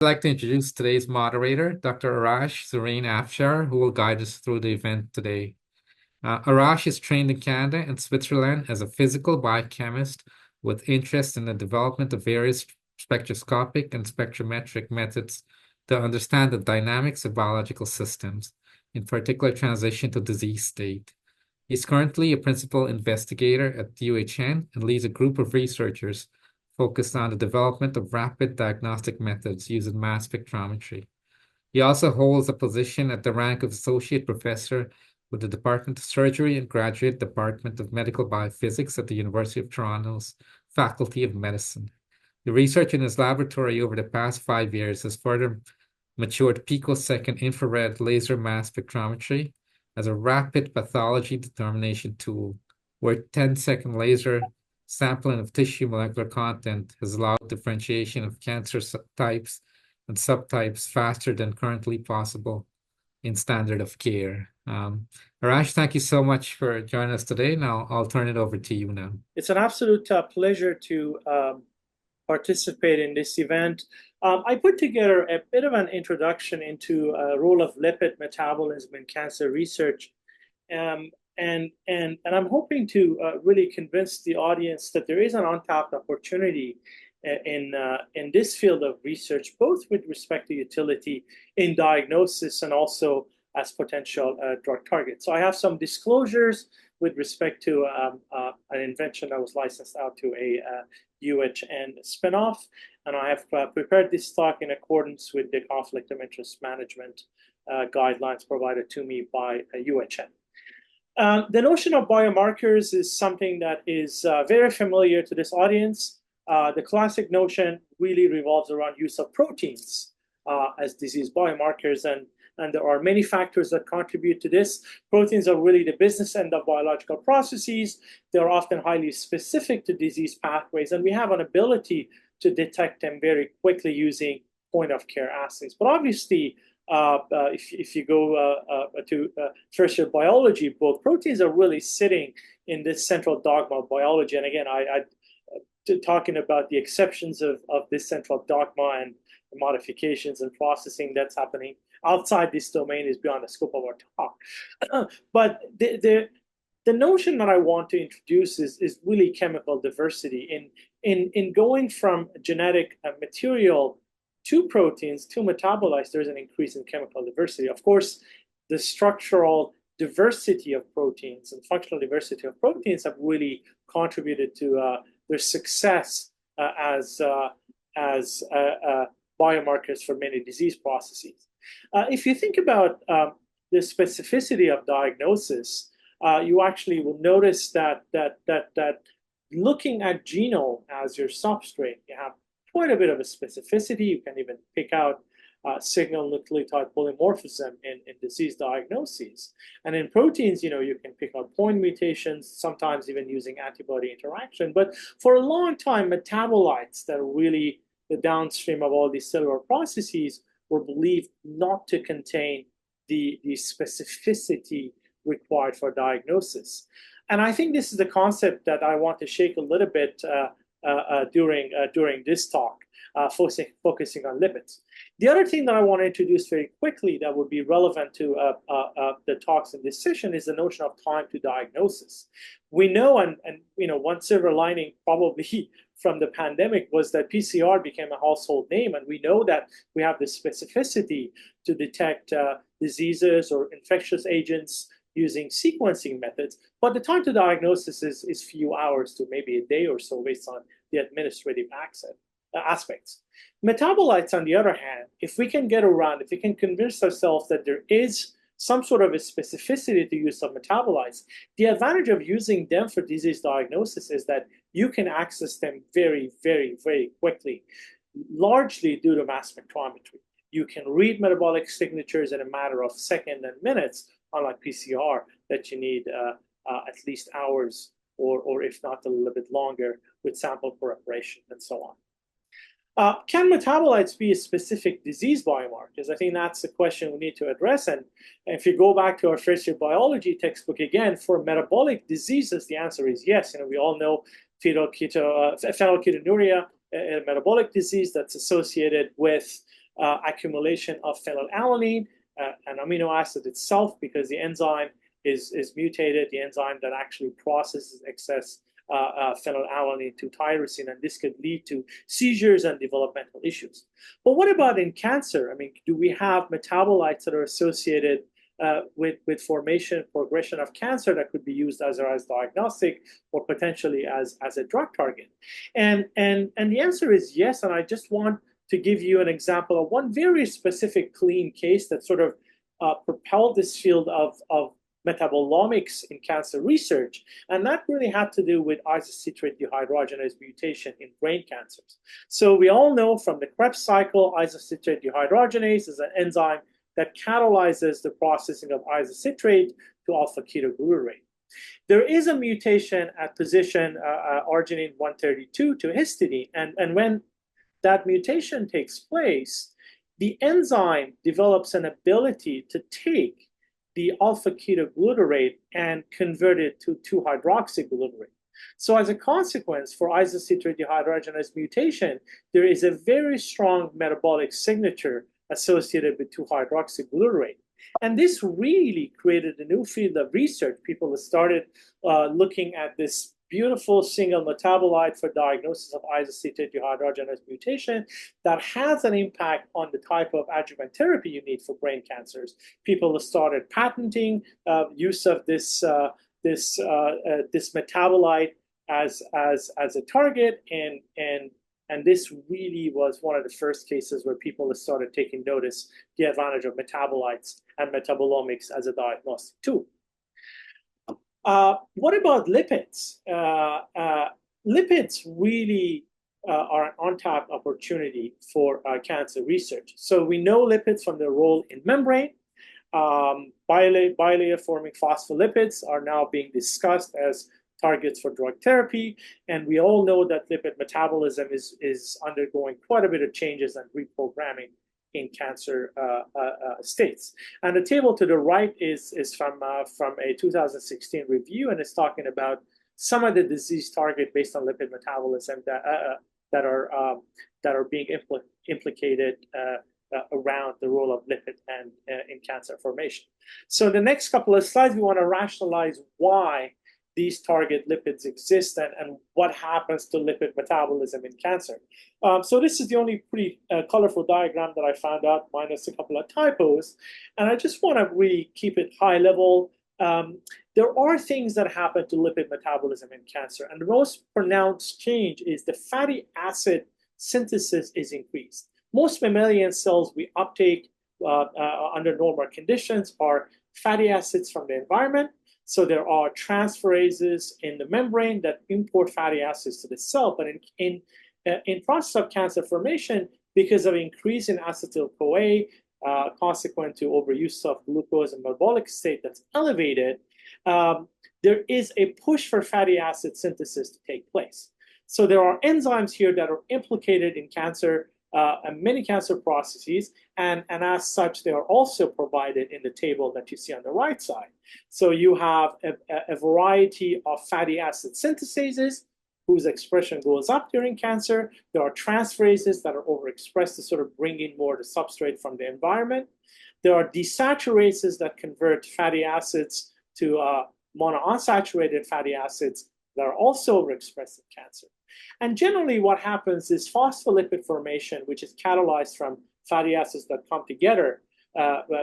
I'd like to introduce today's moderator, Dr. Arash Zarrine-Afsar, who will guide us through the event today. Arash is trained in Canada and Switzerland as a physical biochemist with interest in the development of various spectroscopic and spectrometric methods to understand the dynamics of biological systems, in particular transition to disease state. He's currently a principal investigator at UHN and leads a group of researchers focused on the development of rapid diagnostic methods using mass spectrometry. He also holds a position at the rank of associate professor with the Department of Surgery and Graduate Department of Medical Biophysics at the University of Toronto's Faculty of Medicine. The research in his laboratory over the past 5 years has further matured picosecond infrared laser mass spectrometry as a rapid pathology determination tool, where 10-second laser sampling of tissue molecular content has allowed differentiation of cancer types and subtypes faster than currently possible in standard of care. Arash, thank you so much for joining us today. Now I'll turn it over to you now. It's an absolute pleasure to participate in this event. I put together a bit of an introduction into role of lipid metabolism in cancer research. And I'm hoping to really convince the audience that there is an untapped opportunity in this field of research, both with respect to utility in diagnosis and also as potential drug targets. So I have some disclosures with respect to an invention that was licensed out to a UHN spinoff, and I have prepared this talk in accordance with the conflict of interest management guidelines provided to me by UHN. The notion of biomarkers is something that is very familiar to this audience. The classic notion really revolves around use of proteins as disease biomarkers, and there are many factors that contribute to this. Proteins are really the business end of biological processes. They're often highly specific to disease pathways, and we have an ability to detect them very quickly using point-of-care assays. But obviously, if you go to tertiary biology book, proteins are really sitting in this central dogma of biology. And again, talking about the exceptions of this central dogma and the modifications and processing that's happening outside this domain is beyond the scope of our talk. But the notion that I want to introduce is really chemical diversity. In going from genetic material to proteins, to metabolites, there's an increase in chemical diversity. Of course, the structural diversity of proteins and functional diversity of proteins have really contributed to their success as biomarkers for many disease processes. If you think about the specificity of diagnosis, you actually will notice that looking at genome as your substrate, you have quite a bit of a specificity. You can even pick out signal nucleotide polymorphism in disease diagnoses. And in proteins, you can pick out point mutations, sometimes even using antibody interaction. But for a long time, metabolites that are really the downstream of all these cellular processes were believed not to contain the specificity required for diagnosis. And I think this is the concept that I want to shake a little bit during this talk, focusing on lipids. The other thing that I want to introduce very quickly that would be relevant to the talks in this session is the notion of time to diagnosis. We know, and one silver lining probably from the pandemic was that PCR became a household name, and we know that we have the specificity to detect diseases or infectious agents using sequencing methods, but the time to diagnosis is few hours to maybe a day or so based on the administrative aspects. Metabolites, on the other hand, if we can convince ourselves that there is some sort of a specificity to use of metabolites, the advantage of using them for disease diagnosis is that you can access them very, very, very quickly, largely due to mass spectrometry. You can read metabolic signatures in a matter of seconds and minutes, unlike PCR, that you need at least hours or if not a little bit longer with sample preparation and so on. Can metabolites be a specific disease biomarkers? I think that's the question we need to address. And if you go back to our first year biology textbook again, for metabolic diseases, the answer is yes. We all know phenylketonuria, a metabolic disease that's associated with accumulation of phenylalanine, an amino acid itself, because the enzyme is mutated, the enzyme that actually processes excess phenylalanine to tyrosine, and this could lead to seizures and developmental issues. But what about in cancer? I mean, do we have metabolites that are associated with formation, progression of cancer that could be used as diagnostic or potentially as a drug target? And the answer is yes. And I just want to give you an example of one very specific clean case that sort of propelled this field of metabolomics in cancer research, and that really had to do with isocitrate dehydrogenase mutation in brain cancers. So we all know from the Krebs cycle, isocitrate dehydrogenase is an enzyme that catalyzes the processing of isocitrate to alpha-ketoglutarate. There is a mutation at position arginine 132 to histidine, and when that mutation takes place, the enzyme develops an ability to take the alpha-ketoglutarate and convert it to 2-hydroxyglutarate. So as a consequence, for isocitrate dehydrogenase mutation, there is a very strong metabolic signature associated with 2-hydroxyglutarate. And this really created a new field of research. People started looking at this beautiful single metabolite for diagnosis of isocitrate dehydrogenase mutation that has an impact on the type of adjuvant therapy you need for brain cancers. People started patenting use of this metabolite as a target, and this really was one of the first cases where people started taking notice the advantage of metabolites and metabolomics as a diagnostic tool. What about lipids? Lipids really are an untapped opportunity for cancer research. So we know lipids from their role in membrane. Bilayer forming phospholipids are now being discussed as targets for drug therapy. And we all know that lipid metabolism is undergoing quite a bit of changes and reprogramming in cancer states. And the table to the right is from a 2016 review, and it's talking about some of the disease target based on lipid metabolism that are being implicated around the role of lipid and in cancer formation. So the next couple of slides, we want to rationalize why these target lipids exist and what happens to lipid metabolism in cancer. So this is the only pretty colorful diagram that I found out, minus a couple of typos. And I just want to really keep it high level. There are things that happen to lipid metabolism in cancer. And the most pronounced change is the fatty acid synthesis is increased. Most mammalian cells we uptake under normal conditions are fatty acids from the environment. So there are transferases in the membrane that import fatty acids to the cell. But in process of cancer formation, because of increase in acetyl-CoA, consequent to overuse of glucose and metabolic state that's elevated, there is a push for fatty acid synthesis to take place. So there are enzymes here that are implicated in cancer and many cancer processes, and as such, they are also provided in the table that you see on the right side. So you have a variety of fatty acid synthetases whose expression goes up during cancer. There are transferases that are overexpressed to sort of bring in more the substrate from the environment. There are desaturases that convert fatty acids to monounsaturated fatty acids that are also overexpressed in cancer. And generally what happens is phospholipid formation, which is catalyzed from fatty acids that come together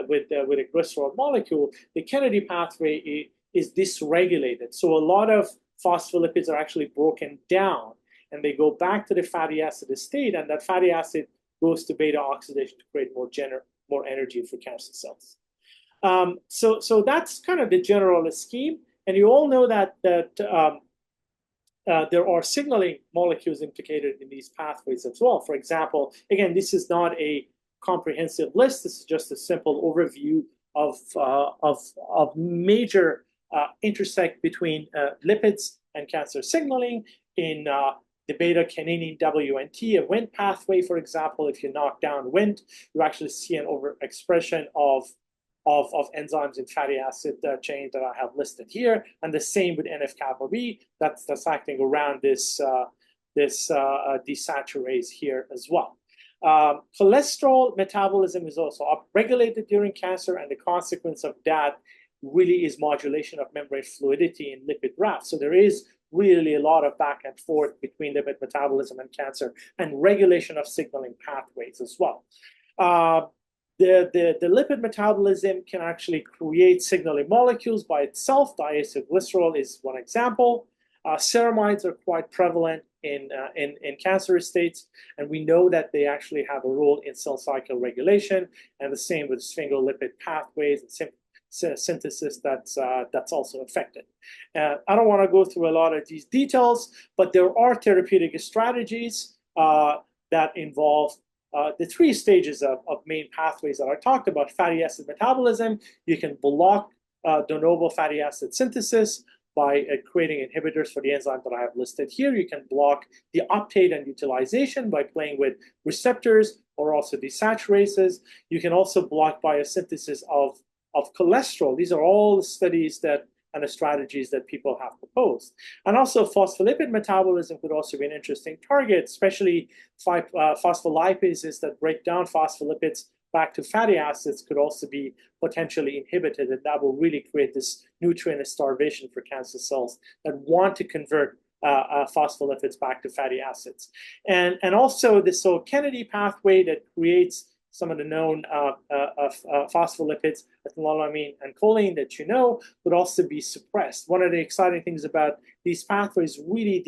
with a glycerol molecule. The Kennedy pathway is dysregulated. So a lot of phospholipids are actually broken down and they go back to the fatty acid state, and that fatty acid goes to beta oxidation to create more energy for cancer cells. So that's kind of the general scheme. And you all know that there are signaling molecules implicated in these pathways as well. For example, again, this is not a comprehensive list. This is just a simple overview of major intersect between lipids and cancer signaling in the beta-catenin WNT, a Wnt pathway, for example. If you knock down Wnt, you actually see an overexpression of enzymes in fatty acid chain that I have listed here, and the same with NF-kappa B. That's acting around this desaturase here as well. Cholesterol metabolism is also upregulated during cancer, and the consequence of that really is modulation of membrane fluidity in lipid rafts. So there is really a lot of back and forth between lipid metabolism and cancer, and regulation of signaling pathways as well. The lipid metabolism can actually create signaling molecules by itself. Diacylglycerol is one example. Ceramides are quite prevalent in cancer states, and we know that they actually have a role in cell cycle regulation, and the same with sphingolipid pathways and synthesis that's also affected. I don't want to go through a lot of these details, but there are therapeutic strategies that involve the three stages of main pathways that I talked about. Fatty acid metabolism, you can block de novo fatty acid synthesis by creating inhibitors for the enzyme that I have listed here. You can block the uptake and utilization by playing with receptors or also desaturases. You can also block biosynthesis of cholesterol. These are all the studies and the strategies that people have proposed. And also phospholipid metabolism could also be an interesting target, especially phospholipases that break down phospholipids back to fatty acids could also be potentially inhibited, and that will really create this nutrient starvation for cancer cells that want to convert phospholipids back to fatty acids. And also the Kennedy pathway that creates some of the known phospholipids, ethanolamine and choline that you know, would also be suppressed. One of the exciting things about these pathways really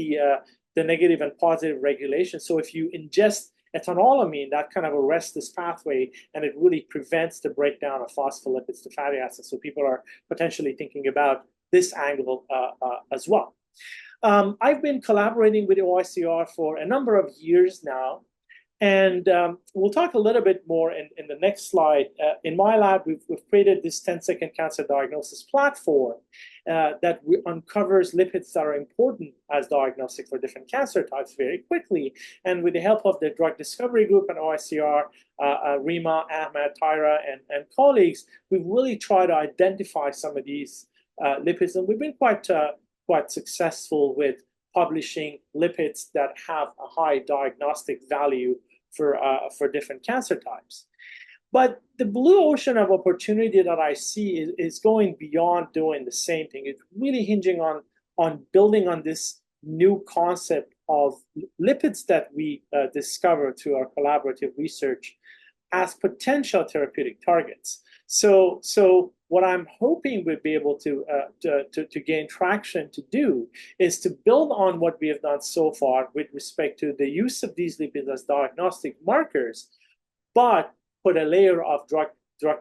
the negative and positive regulation. So if you ingest ethanolamine, that kind of arrests this pathway, and it really prevents the breakdown of phospholipids to fatty acids. So people are potentially thinking about this angle as well. I've been collaborating with the OICR for a number of years now, and we'll talk a little bit more in the next slide. In my lab, we've created this 10-second cancer diagnosis platform that uncovers lipids that are important as diagnostic for different cancer types very quickly. And with the help of the drug discovery group and OICR, Rima, Ahmed, Tyra, and colleagues, we've really tried to identify some of these lipids, and we've been quite successful with publishing lipids that have a high diagnostic value for different cancer types. But the blue ocean of opportunity that I see is going beyond doing the same thing. It's really hinging on building on this new concept of lipids that we discover through our collaborative research as potential therapeutic targets. So what I'm hoping we'll be able to gain traction to do is to build on what we have done so far with respect to the use of these lipids as diagnostic markers, but put a layer of drug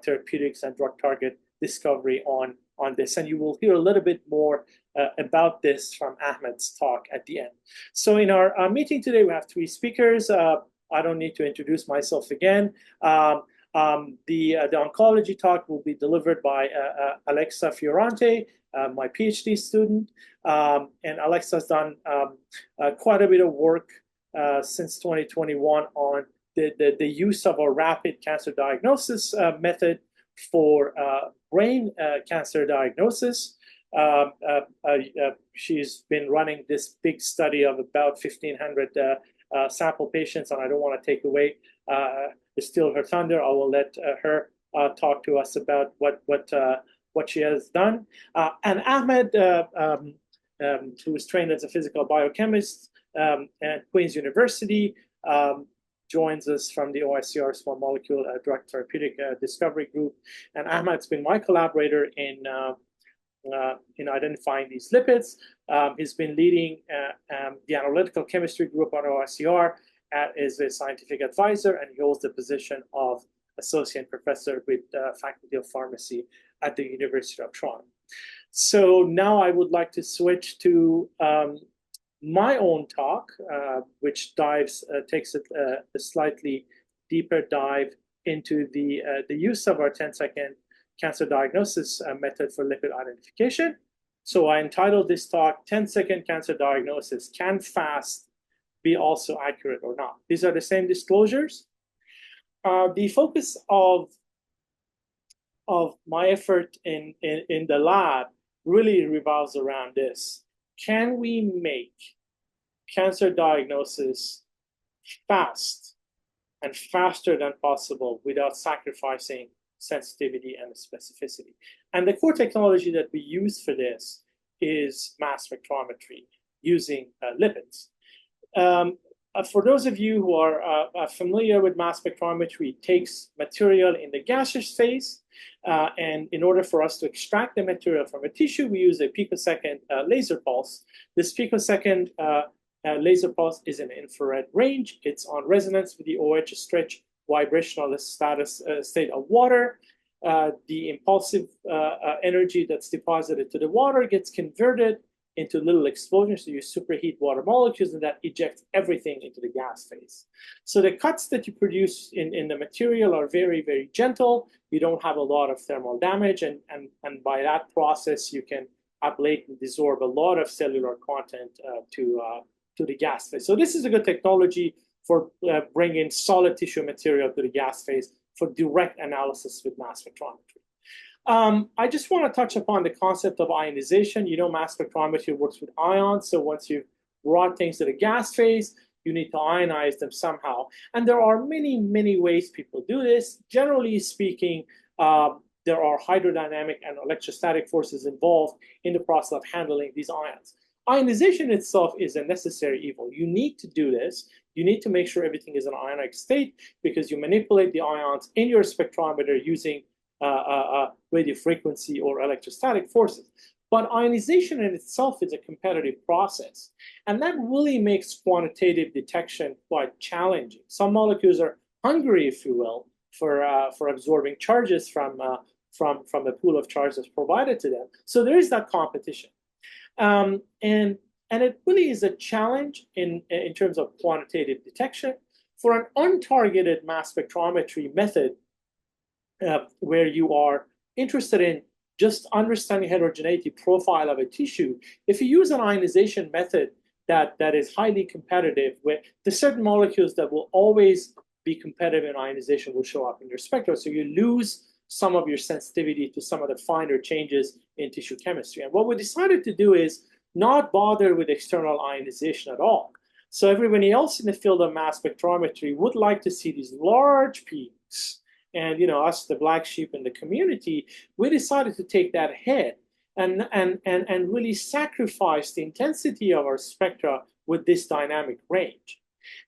therapeutics and drug target discovery on this. And you will hear a little bit more about this from Ahmed's talk at the end. So in our meeting today, we have three speakers. I don't need to introduce myself again. The oncology talk will be delivered by Alexa Fiorante, my PhD student. And Alexa's done quite a bit of work since 2021 on the use of a rapid cancer diagnosis method for brain cancer diagnosis. She's been running this big study of about 1,500 sample patients, and I don't want to take away steal her thunder. I will let her talk to us about what she has done. And Ahmed, who was trained as a physical biochemist at Queen's University, joins us from the OICR Small Molecule Drug Therapeutic Discovery Group. And Ahmed's been my collaborator in identifying these lipids. He's been leading the analytical chemistry group on OICR, is a scientific advisor, and he holds the position of associate professor with Faculty of Pharmacy at the University of Toronto. So now I would like to switch to my own talk, which takes a slightly deeper dive into the use of our 10-second cancer diagnosis method for lipid identification. So I entitled this talk, 10-second cancer diagnosis, can fast be also accurate or not? These are the same disclosures. The focus of my effort in the lab really revolves around this. Can we make cancer diagnosis fast and faster than possible without sacrificing sensitivity and specificity. And the core technology that we use for this is mass spectrometry using lipids. For those of you who are familiar with mass spectrometry, it takes material in the gaseous phase, and in order for us to extract the material from a tissue, we use a picosecond laser pulse. This picosecond laser pulse is in infrared range. It's on resonance with the OH stretch vibrational state of water. The impulsive energy that's deposited to the water gets converted into little explosions. So you superheat water molecules, and that ejects everything into the gas phase. So the cuts that you produce in the material are very, very gentle. You don't have a lot of thermal damage, and by that process, you can ablate and desorb a lot of cellular content to the gas phase. So this is a good technology for bringing solid tissue material to the gas phase for direct analysis with mass spectrometry. I just want to touch upon the concept of ionization. You know, mass spectrometry works with ions. So once you've brought things to the gas phase, you need to ionize them somehow. And there are many, many ways people do this. Generally speaking, there are hydrodynamic and electrostatic forces involved in the process of handling these ions. Ionization itself is a necessary evil. You need to do this. You need to make sure everything is in an ionic state because you manipulate the ions in your spectrometer using radio frequency or electrostatic forces. But ionization in itself is a competitive process. And that really makes quantitative detection quite challenging. Some molecules are hungry, if you will, for absorbing charges from the pool of charges that's provided to them. So there is that competition. And it really is a challenge in terms of quantitative detection. For an untargeted mass spectrometry method, where you are interested in just understanding heterogeneity profile of a tissue, if you use an ionization method that is highly competitive, with the certain molecules that will always be competitive in ionization will show up in your spectra. So you lose some of your sensitivity to some of the finer changes in tissue chemistry. And what we decided to do is not bother with external ionization at all. So everybody else in the field of mass spectrometry would like to see these large peaks. And, you know, us, the black sheep in the community, we decided to take that head and really sacrifice the intensity of our spectra with this dynamic range.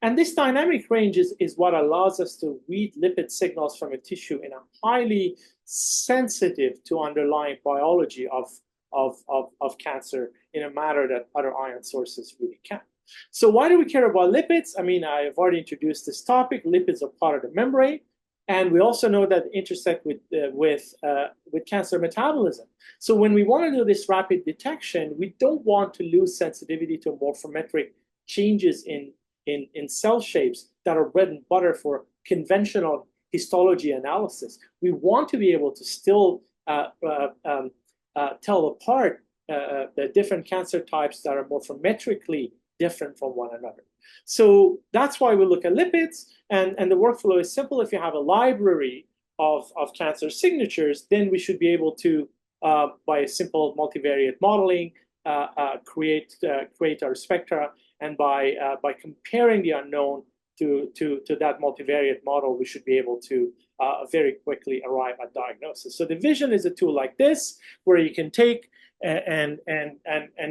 And this dynamic range is what allows us to read lipid signals from a tissue in a highly sensitive to underlying biology of cancer in a manner that other ion sources really can't. So why do we care about lipids? I mean, I've already introduced this topic. Lipids are part of the membrane. And we also know that they intersect with cancer metabolism. So when we want to do this rapid detection, we don't want to lose sensitivity to morphometric changes in cell shapes that are bread and butter for conventional histology analysis. We want to be able to still tell apart the different cancer types that are morphometrically different from one another. So that's why we look at lipids, and the workflow is simple. If you have a library of cancer signatures, then we should be able to, by a simple multivariate modeling, create our spectra, and by comparing the unknown to that multivariate model, we should be able to very quickly arrive at diagnosis. So the vision is a tool like this, where you can take and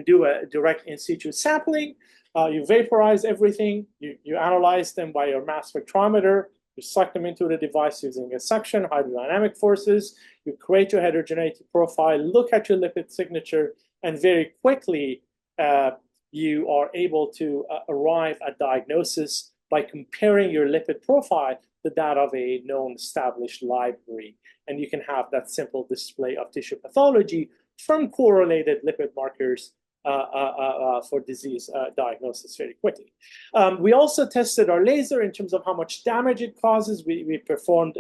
do a direct in situ sampling. You vaporize everything, you analyze them by your mass spectrometer, you suck them into the device using a suction, hydrodynamic forces, you create your heterogeneity profile, look at your lipid signature, and very quickly you are able to arrive at diagnosis by comparing your lipid profile to that of a known established library. And you can have that simple display of tissue pathology from correlated lipid markers for disease diagnosis very quickly. We also tested our laser in terms of how much damage it causes. We performed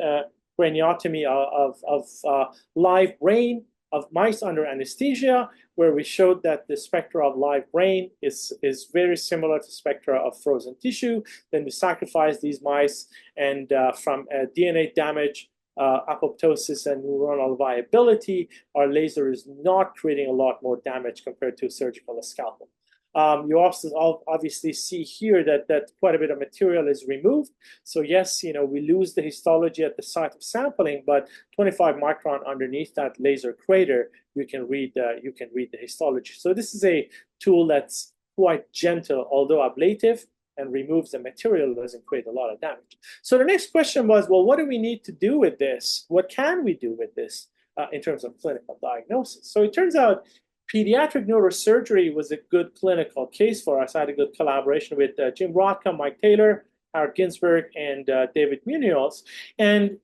craniotomy of live brain of mice under anesthesia, where we showed that the spectra of live brain is very similar to spectra of frozen tissue. Then we sacrificed these mice, and from DNA damage, apoptosis, and neuronal viability, our laser is not creating a lot more damage compared to surgical scalpel. You also obviously see here that quite a bit of material is removed. So yes, we lose the histology at the site of sampling, but 25 micron underneath that laser crater, you can read the histology. So this is a tool that's quite gentle, although ablative, and removes the material, doesn't create a lot of damage. So the next question was, well, what do we need to do with this? What can we do with this in terms of clinical diagnosis? So it turns out pediatric neurosurgery was a good clinical case for us. I had a good collaboration with Jim Rothko, Mike Taylor, Howard Ginsberg, and David Munoz. And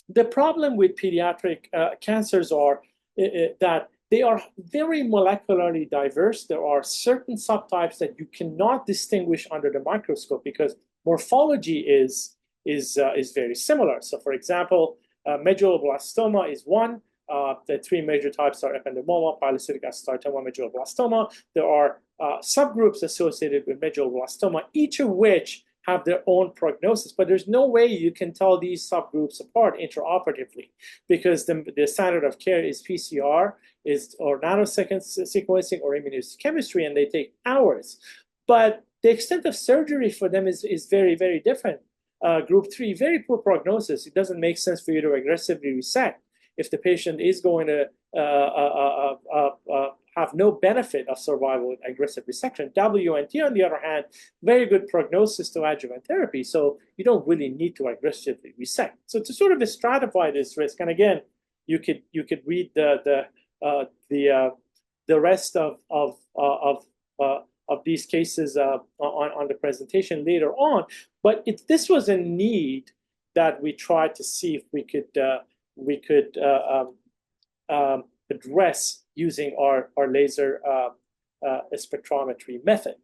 the problem with pediatric cancers are that they are very molecularly diverse. There are certain subtypes that you cannot distinguish under the microscope because morphology is very similar. So, for example, medulloblastoma is one. The three major types are ependymoma, pilocytic astrocytoma, medulloblastoma. There are subgroups associated with medulloblastoma, each of which have their own prognosis, but there's no way you can tell these subgroups apart intraoperatively because the standard of care is PCR, or nanosecond sequencing or immunohistochemistry, and they take hours. But the extent of surgery for them is very, very different. Group 3, very poor prognosis. It doesn't make sense for you to aggressively resect if the patient is going to have no benefit of survival with aggressive resection. WNT, on the other hand, very good prognosis to adjuvant therapy, so you don't really need to aggressively resect. So to sort of stratify this risk, and again, you could read the rest of these cases on the presentation later on, but this was a need that we tried to see if we could address using our laser spectrometry method.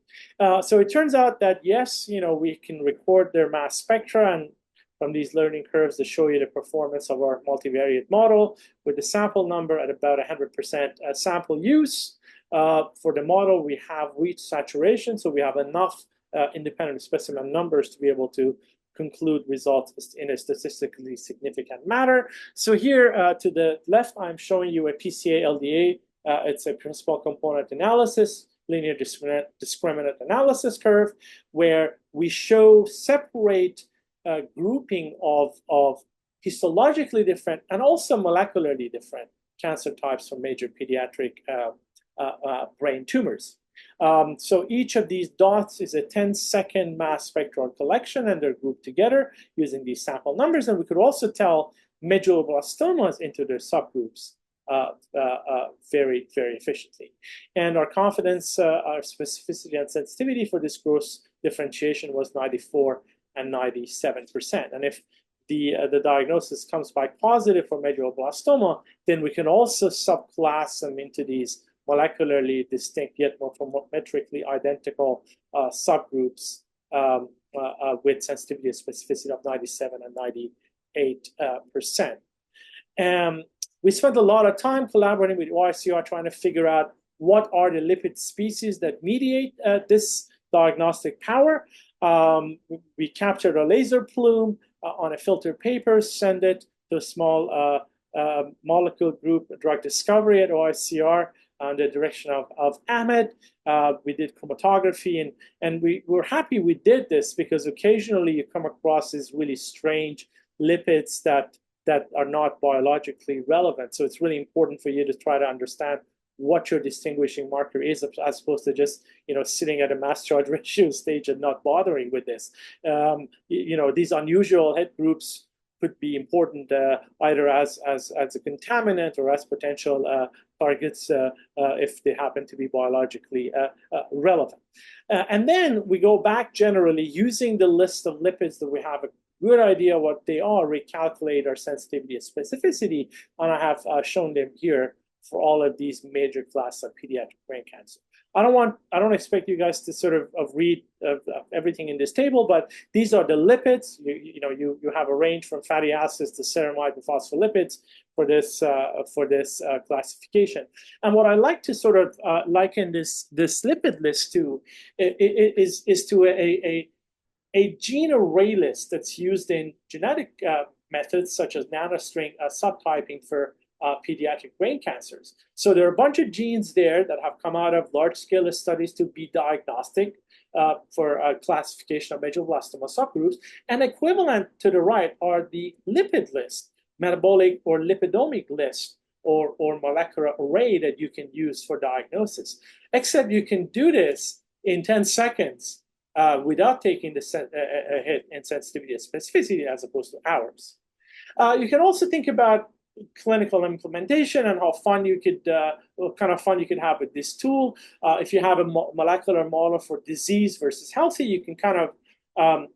So it turns out that yes, we can record their mass spectra, and from these learning curves to show you the performance of our multivariate model with the sample number at about 100% sample use. For the model, we have reached saturation, so we have enough independent specimen numbers to be able to conclude results in a statistically significant manner. So here to the left, I'm showing you a PCA LDA. It's a principal component analysis, linear discriminant analysis curve, where we show separate grouping of histologically different and also molecularly different cancer types from major pediatric brain tumors. So each of these dots is a 10-second mass spectral collection, and they're grouped together using these sample numbers. And we could also tell medulloblastomas into their subgroups very, very efficiently. And our confidence, our specificity and sensitivity for this gross differentiation was 94 and 97%. And if the diagnosis comes back positive for medulloblastoma, then we can also subclass them into these molecularly distinct yet morphometrically identical subgroups with sensitivity and specificity of 97 and 98%. We spent a lot of time collaborating with OICR trying to figure out what are the lipid species that mediate this diagnostic power. We captured a laser plume on a filtered paper, send it to a small molecule group drug discovery at OICR under the direction of Ahmed. We did chromatography, and we were happy we did this because occasionally you come across these really strange lipids that are not biologically relevant. So it's really important for you to try to understand what your distinguishing marker is, as opposed to just sitting at a mass charge ratio stage and not bothering with this. These unusual head groups could be important either as a contaminant or as potential targets if they happen to be biologically relevant. And then we go back generally using the list of lipids that we have a good idea what they are, recalculate our sensitivity and specificity, and I have shown them here for all of these major classes of pediatric brain cancer. I don't expect you guys to sort of read everything in this table, but these are the lipids. You have a range from fatty acids to ceramide and phospholipids for this classification. And what I like to sort of liken this lipid list to is to a gene array list that's used in genetic methods such as nanostring subtyping for pediatric brain cancers. So there are a bunch of genes there that have come out of large-scale studies to be diagnostic for classification of medulloblastoma subgroups. And equivalent to the right are the lipid list, metabolic or lipidomic list, or molecular array that you can use for diagnosis. Except you can do this in 10 seconds without taking the hit in sensitivity and specificity as opposed to hours. You can also think about clinical implementation and how fun you could, what kind of fun you could have with this tool. If you have a molecular model for disease versus healthy, you can kind of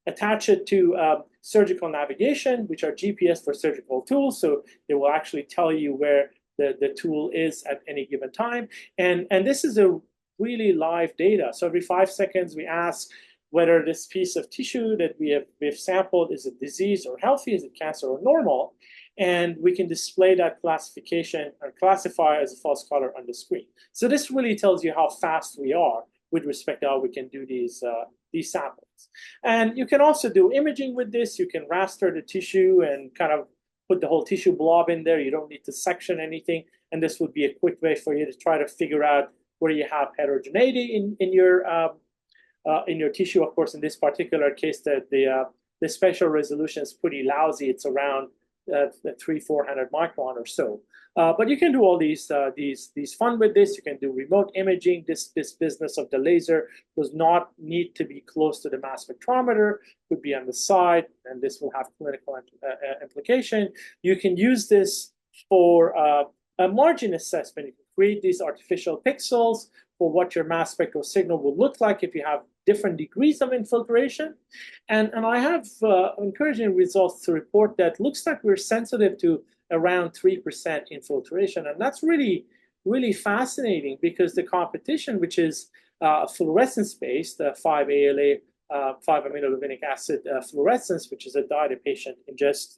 attach it to surgical navigation, which are GPS for surgical tools. So it will actually tell you where the tool is at any given time. And this is a really live data. So every 5 seconds, we ask whether this piece of tissue that we have sampled, is it disease or healthy, is it cancer or normal? And we can display that classification or classify as a false color on the screen. So this really tells you how fast we are with respect to how we can do these samples. And you can also do imaging with this. You can raster the tissue and kind of put the whole tissue blob in there. You don't need to section anything. And this would be a quick way for you to try to figure out where you have heterogeneity in your tissue. Of course, in this particular case, the spatial resolution is pretty lousy. It's around 300-400 micron or so. But you can do all these fun with this. You can do remote imaging. This business of the laser does not need to be close to the mass spectrometer. Could be on the side, and this will have clinical implication. You can use this for a margin assessment. You can create these artificial pixels for what your mass spectral signal will look like if you have different degrees of infiltration. And I have encouraging results to report that looks like we're sensitive to around 3% infiltration. And that's really, really fascinating because the competition, which is fluorescence-based, 5-ALA, 5-aminolevinic acid fluorescence, which is a dye the patient ingests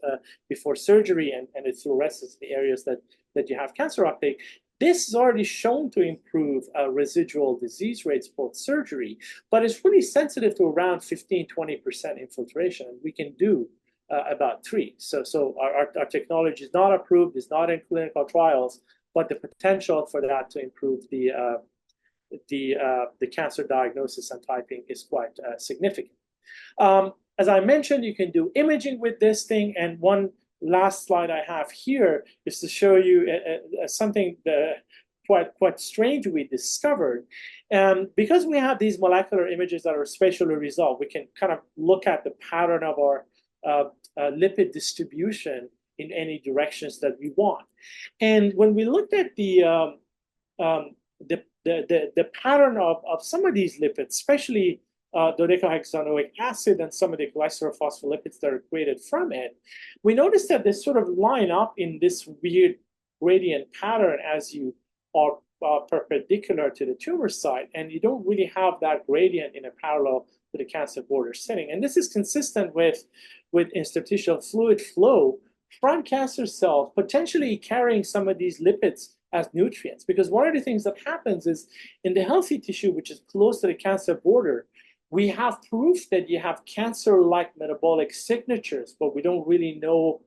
before surgery, and it fluoresces the areas that you have cancer uptake. This is already shown to improve residual disease rates post-surgery, but it's really sensitive to around 15-20% infiltration, and we can do about 3. So our technology is not approved, is not in clinical trials, but the potential for that to improve the cancer diagnosis and typing is quite significant. As I mentioned, you can do imaging with this thing, and one last slide I have here is to show you something quite strange we discovered. Because we have these molecular images that are spatially resolved, we can kind of look at the pattern of our lipid distribution in any directions that we want. And when we looked at the pattern of some of these lipids, especially dodecahexanoic acid and some of the glycerophospholipids that are created from it, we noticed that they sort of line up in this weird gradient pattern as you are perpendicular to the tumor site, and you don't really have that gradient in a parallel to the cancer border setting. And this is consistent with interstitial fluid flow from cancer cells, potentially carrying some of these lipids as nutrients. Because one of the things that happens is in the healthy tissue, which is close to the cancer border, we have proof that you have cancer-like metabolic signatures, but we don't really know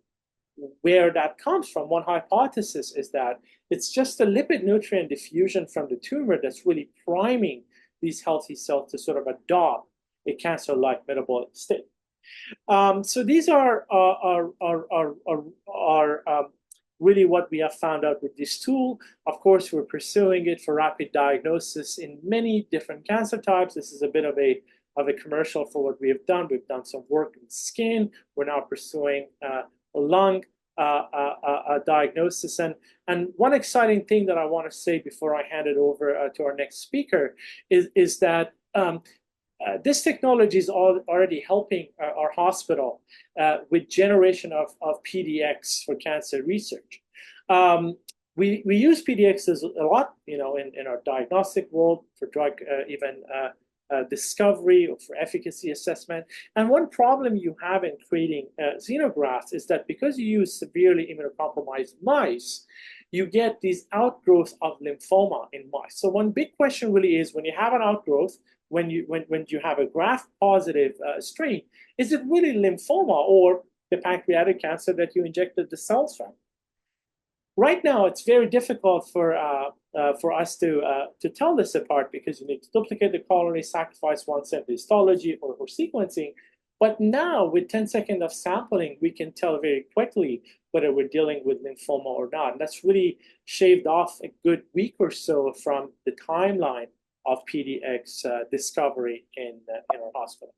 where that comes from. One hypothesis is that it's just a lipid nutrient diffusion from the tumor that's really priming these healthy cells to sort of adopt a cancer-like metabolic state. So these are really what we have found out with this tool. Of course, we're pursuing it for rapid diagnosis in many different cancer types. This is a bit of a commercial for what we have done. We've done some work in skin. We're now pursuing a lung diagnosis. And one exciting thing that I want to say before I hand it over to our next speaker is that this technology is already helping our hospital with generation of PDX for cancer research. We use PDXs a lot, in our diagnostic world for drug discovery or for efficacy assessment. And one problem you have in creating xenografts is that because you use severely immunocompromised mice, you get these outgrowths of lymphoma in mice. So one big question really is, when you have an outgrowth, when you have a graft positive strain, is it really lymphoma or the pancreatic cancer that you injected the cells from? Right now, it's very difficult for us to tell this apart because you need to duplicate the colony, sacrifice one sample histology or sequencing. But now, with 10 seconds of sampling, we can tell very quickly whether we're dealing with lymphoma or not. And that's really shaved off a good week or so from the timeline of PDX discovery in our hospital.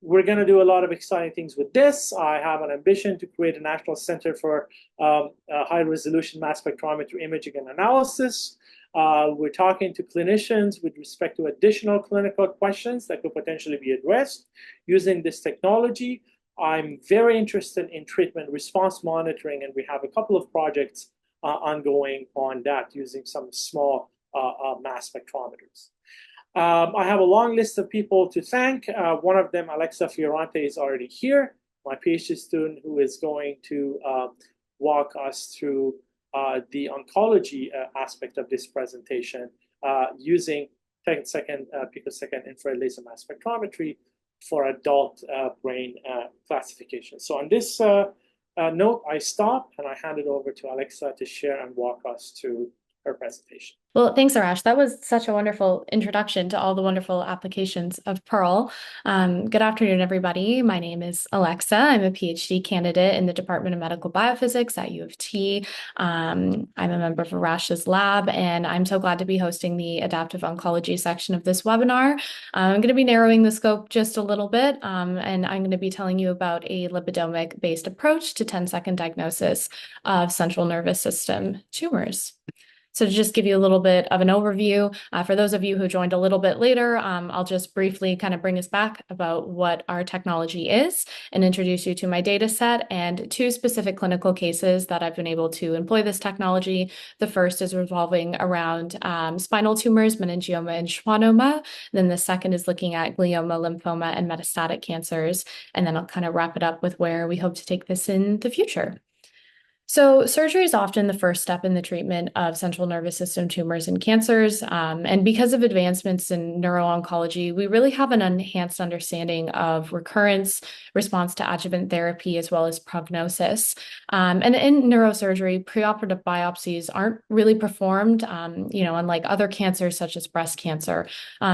We're going to do a lot of exciting things with this. I have an ambition to create a national center for high-resolution mass spectrometry imaging and analysis. We're talking to clinicians with respect to additional clinical questions that could potentially be addressed using this technology. I'm very interested in treatment response monitoring, and we have a couple of projects ongoing on that using some small mass spectrometers. I have a long list of people to thank. One of them, Alexa Fiorante, is already here, my PhD student who is going to walk us through the oncology aspect of this presentation using 10-second picosecond infrared laser mass spectrometry for adult brain classification. So on this note, I stop and I hand it over to Alexa to share and walk us through her presentation. Well, thanks, Arash. That was such a wonderful introduction to all the wonderful applications of Pearl. Good afternoon, everybody. My name is Alexa. I'm a PhD candidate in the Department of Medical Biophysics at U of T. I'm a member of Arash's lab, and I'm so glad to be hosting the adaptive oncology section of this webinar. I'm going to be narrowing the scope just a little bit, and I'm going to be telling you about a lipidomic-based approach to 10-second diagnosis of central nervous system tumors. So to just give you a little bit of an overview, for those of you who joined a little bit later, I'll just briefly kind of bring us back about what our technology is and introduce you to my data set and two specific clinical cases that I've been able to employ this technology. The first is revolving around spinal tumors, meningioma and schwannoma. Then the second is looking at glioma, lymphoma, and metastatic cancers. And then I'll kind of wrap it up with where we hope to take this in the future. So surgery is often the first step in the treatment of central nervous system tumors and cancers. And because of advancements in neuro-oncology, we really have an enhanced understanding of recurrence, response to adjuvant therapy, as well as prognosis. And in neurosurgery, preoperative biopsies aren't really performed, unlike other cancers such as breast cancer.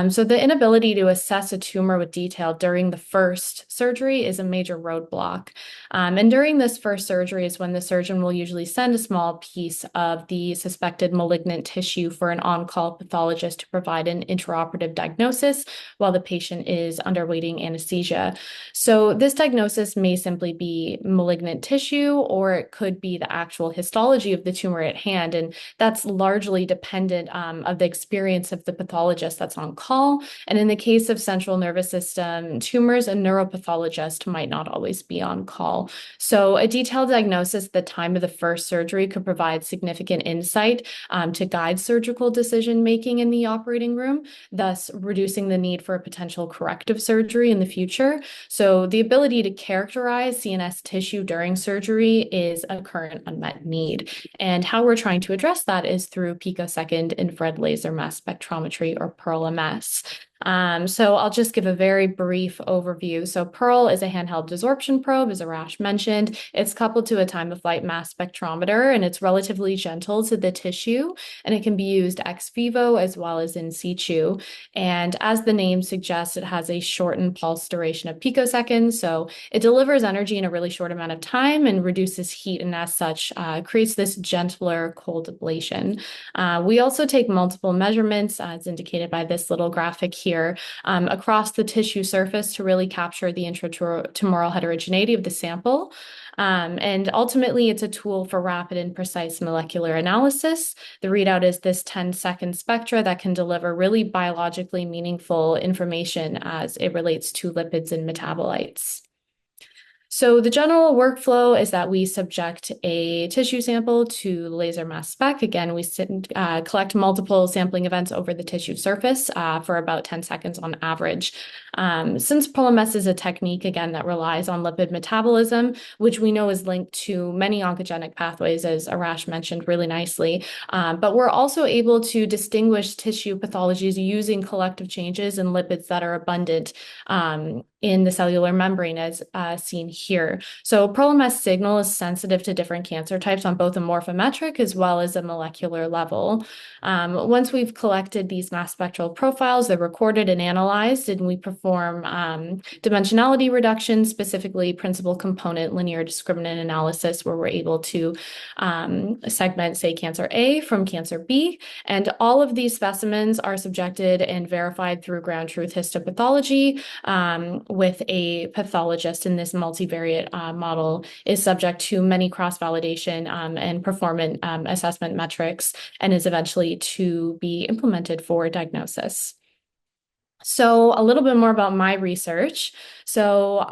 So the inability to assess a tumor with detail during the first surgery is a major roadblock. And during this first surgery is when the surgeon will usually send a small piece of the suspected malignant tissue for an on-call pathologist to provide an intraoperative diagnosis while the patient is underwaiting anesthesia. So this diagnosis may simply be malignant tissue, or it could be the actual histology of the tumor at hand. And that's largely dependent of the experience of the pathologist that's on call. And in the case of central nervous system tumors, a neuropathologist might not always be on call. So a detailed diagnosis at the time of the first surgery could provide significant insight to guide surgical decision-making in the operating room, thus reducing the need for a potential corrective surgery in the future. So the ability to characterize CNS tissue during surgery is a current unmet need. And how we're trying to address that is through picosecond infrared laser mass spectrometry, or PEARL-MS. So I'll just give a very brief overview. So Pearl is a handheld desorption probe, as Arash mentioned. It's coupled to a time-of-flight mass spectrometer, and it's relatively gentle to the tissue, and it can be used ex vivo as well as in situ. And as the name suggests, it has a shortened pulse duration of picoseconds, so it delivers energy in a really short amount of time and reduces heat, and as such, creates this gentler cold ablation. We also take multiple measurements, as indicated by this little graphic here, across the tissue surface to really capture the intratumoral heterogeneity of the sample. And ultimately, it's a tool for rapid and precise molecular analysis. The readout is this 10-second spectra that can deliver really biologically meaningful information as it relates to lipids and metabolites. So the general workflow is that we subject a tissue sample to laser mass spec. Again, we collect multiple sampling events over the tissue surface for about 10 seconds on average. Since PEARL-MS is a technique, again, that relies on lipid metabolism, which we know is linked to many oncogenic pathways, as Arash mentioned really nicely, but we're also able to distinguish tissue pathologies using collective changes in lipids that are abundant in the cellular membrane as seen here. So Pearl-MS signal is sensitive to different cancer types on both a morphometric as well as a molecular level. Once we've collected these mass spectral profiles, they're recorded and analyzed, and we perform dimensionality reduction, specifically principal component linear discriminant analysis, where we're able to segment, say, cancer A from cancer B. And all of these specimens are subjected and verified through ground truth histopathology with a pathologist, and this multivariate model is subject to many cross-validation and performance assessment metrics, and is eventually to be implemented for diagnosis. So a little bit more about my research. So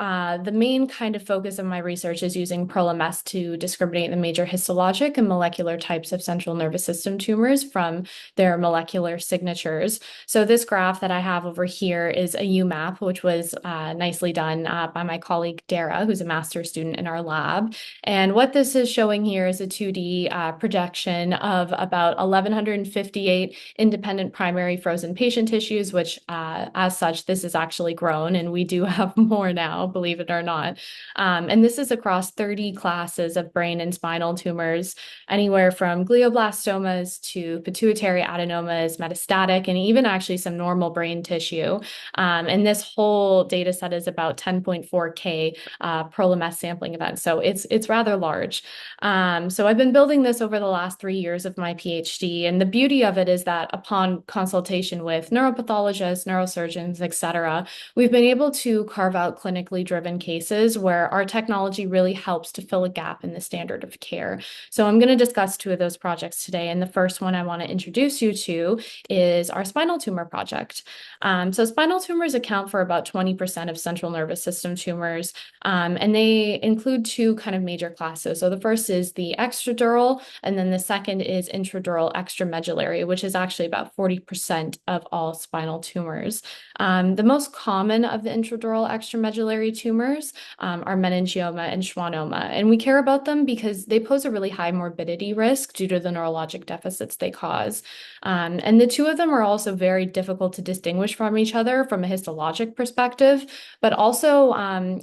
the main kind of focus of my research is using Pearl-MS to discriminate the major histologic and molecular types of central nervous system tumors from their molecular signatures. So this graph that I have over here is a UMAP, which was nicely done by my colleague Dara, who's a master's student in our lab. And what this is showing here is a 2D projection of about 1,158 independent primary frozen patient tissues, which as such, this is actually grown, and we do have more now, believe it or not. And this is across 30 classes of brain and spinal tumors, anywhere from glioblastomas to pituitary adenomas, metastatic, and even actually some normal brain tissue. And this whole data set is about 10.4K Pearl-MS sampling events. So it's rather large. So I've been building this over the last 3 years of my PhD. And the beauty of it is that upon consultation with neuropathologists, neurosurgeons, et cetera, we've been able to carve out clinically driven cases where our technology really helps to fill a gap in the standard of care. So I'm going to discuss 2 of those projects today. And the first one I want to introduce you to is our spinal tumor project. So spinal tumors account for about 20% of central nervous system tumors, and they include 2 kind of major classes. So the first is the extradural, and then the second is intradural extramedullary, which is actually about 40% of all spinal tumors. The most common of the intradural extramedullary tumors are meningioma and schwannoma, and we care about them because they pose a really high morbidity risk due to the neurologic deficits they cause. And the 2 of them are also very difficult to distinguish from each other from a histologic perspective, but also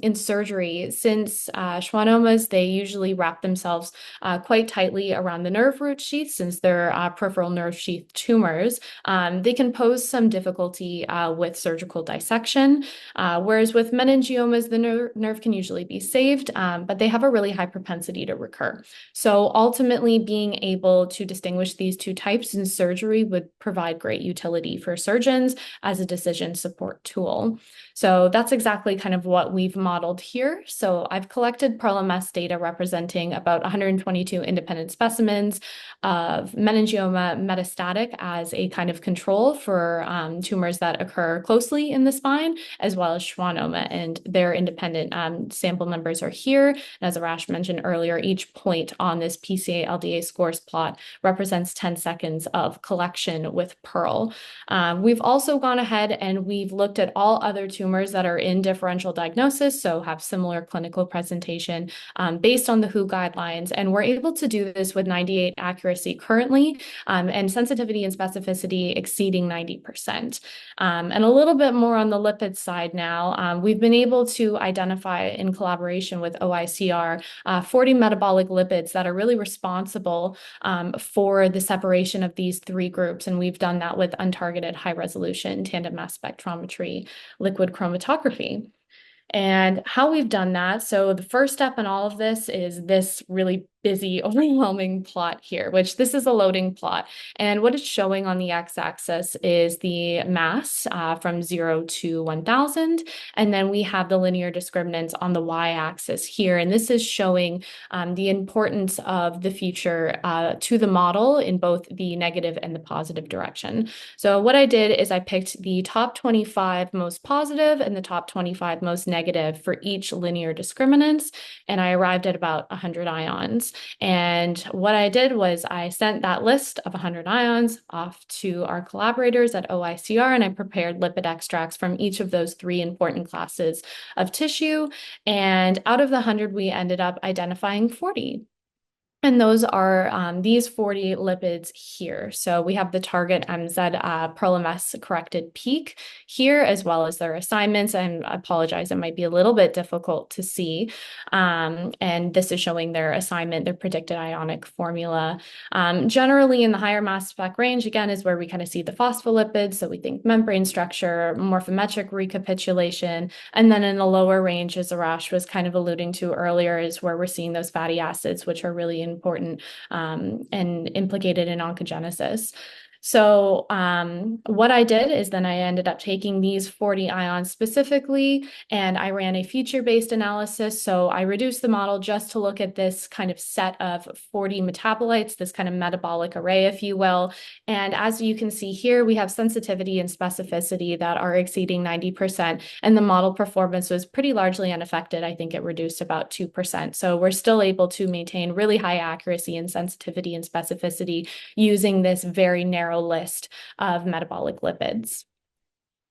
in surgery, since schwannomas, they usually wrap themselves quite tightly around the nerve root sheath, since they're peripheral nerve sheath tumors. They can pose some difficulty with surgical dissection, whereas with meningiomas, the nerve can usually be saved, but they have a really high propensity to recur. So ultimately, being able to distinguish these 2 types in surgery would provide great utility for surgeons as a decision support tool. So that's exactly kind of what we've modeled here. So I've collected Pearl-MS data representing about 122 independent specimens of meningioma metastatic as a kind of control for tumors that occur closely in the spine, as well as schwannoma, and their independent sample numbers are here. And as Arash mentioned earlier, each point on this PCA-LDA scores plot represents 10 seconds of collection with Pearl. We've also gone ahead and we've looked at all other tumors that are in differential diagnosis, so have similar clinical presentation based on the WHO guidelines, and we're able to do this with 98 accuracy currently, and sensitivity and specificity exceeding 90%. And a little bit more on the lipid side now, we've been able to identify in collaboration with OICR 40 metabolic lipids that are really responsible for the separation of these 3 groups, and we've done that with untargeted high-resolution tandem mass spectrometry liquid chromatography. And how we've done that, so the first step in all of this is this really busy, overwhelming plot here, which this is a loading plot. And what it's showing on the x-axis is the mass from 0 to 1,000. And then we have the linear discriminants on the y-axis here. And this is showing the importance of the feature to the model in both the negative and the positive direction. So what I did is I picked the top 25 most positive and the top 25 most negative for each linear discriminants, and I arrived at about 100 ions. And what I did was I sent that list of 100 ions off to our collaborators at OICR, and I prepared lipid extracts from each of those 3 important classes of tissue. And out of the 100, we ended up identifying 40. And those are these 40 lipids here. So we have the target MZ Pearl MS corrected peak here, as well as their assignments. And I apologize, it might be a little bit difficult to see. And this is showing their assignment, their predicted ionic formula. Generally in the higher mass spec range, again, is where we kind of see the phospholipids. So we think membrane structure, morphometric recapitulation. And then in the lower range, as Arash was kind of alluding to earlier, is where we're seeing those fatty acids, which are really important and implicated in oncogenesis. So what I did is then I ended up taking these 40 ions specifically, and I ran a feature-based analysis. So I reduced the model just to look at this kind of set of 40 metabolites, this kind of metabolic array, if you will. And as you can see here, we have sensitivity and specificity that are exceeding 90%, and the model performance was pretty largely unaffected. I think it reduced about 2%. So we're still able to maintain really high accuracy and sensitivity and specificity using this very narrow list of metabolic lipids.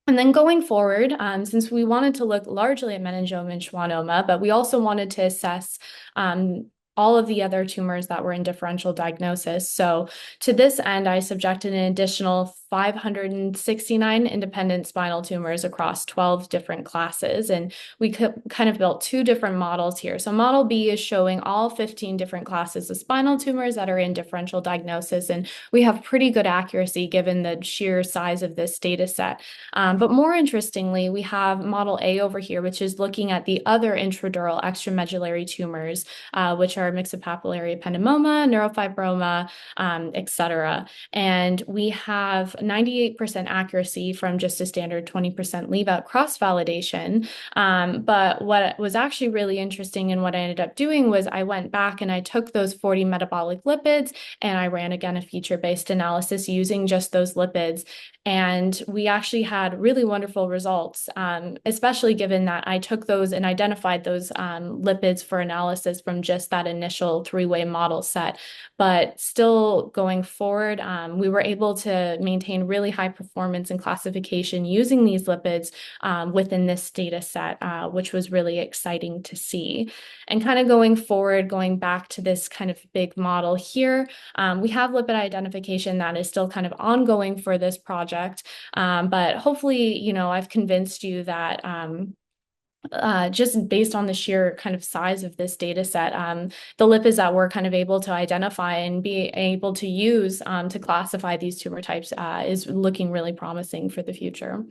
And then going forward, since we wanted to look largely at meningioma and schwannoma, but we also wanted to assess all of the other tumors that were in differential diagnosis. So to this end, I subjected an additional 569 independent spinal tumors across 12 different classes. And we kind of built two different models here. So model B is showing all 15 different classes of spinal tumors that are in differential diagnosis. And we have pretty good accuracy given the sheer size of this data set. But more interestingly, we have model A over here, which is looking at the other intradural extramedullary tumors, which are myxopapillary ependymoma, neurofibroma, et cetera. And we have 98% accuracy from just a standard 20% leave out cross-validation. But what was actually really interesting and what I ended up doing was I went back and I took those 40 metabolic lipids and I ran again a feature-based analysis using just those lipids. And we actually had really wonderful results, especially given that I took those and identified those lipids for analysis from just that initial three-way model set. But still going forward, we were able to maintain really high performance and classification using these lipids within this data set, which was really exciting to see. And kind of going forward, going back to this kind of big model here, we have lipid identification that is still kind of ongoing for this project. But hopefully, you know, I've convinced you that just based on the sheer kind of size of this data set, the lipids that we're kind of able to identify and be able to use to classify these tumor types is looking really promising for the future.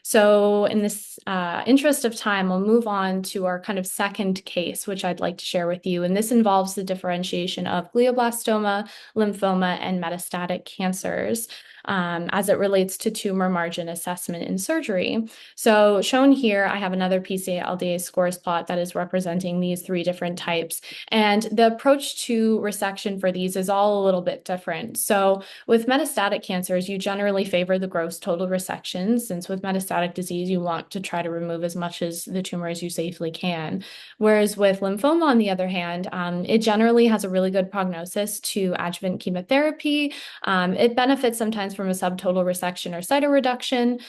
So in this interest of time, we'll move on to our kind of second case, which I'd like to share with you. And this involves the differentiation of glioblastoma, lymphoma, and metastatic cancers as it relates to tumor margin assessment in surgery. So shown here, I have another PSA-LDA scores plot that is representing these three different types. And the approach to resection for these is all a little bit different. So with metastatic cancers, you generally favor the gross total resection, since with metastatic disease, you want to try to remove as much as the tumor as you safely can. Whereas with lymphoma, on the other hand, it generally has a really good prognosis to adjuvant chemotherapy. It benefits sometimes from a subtotal resection or cytoreduction,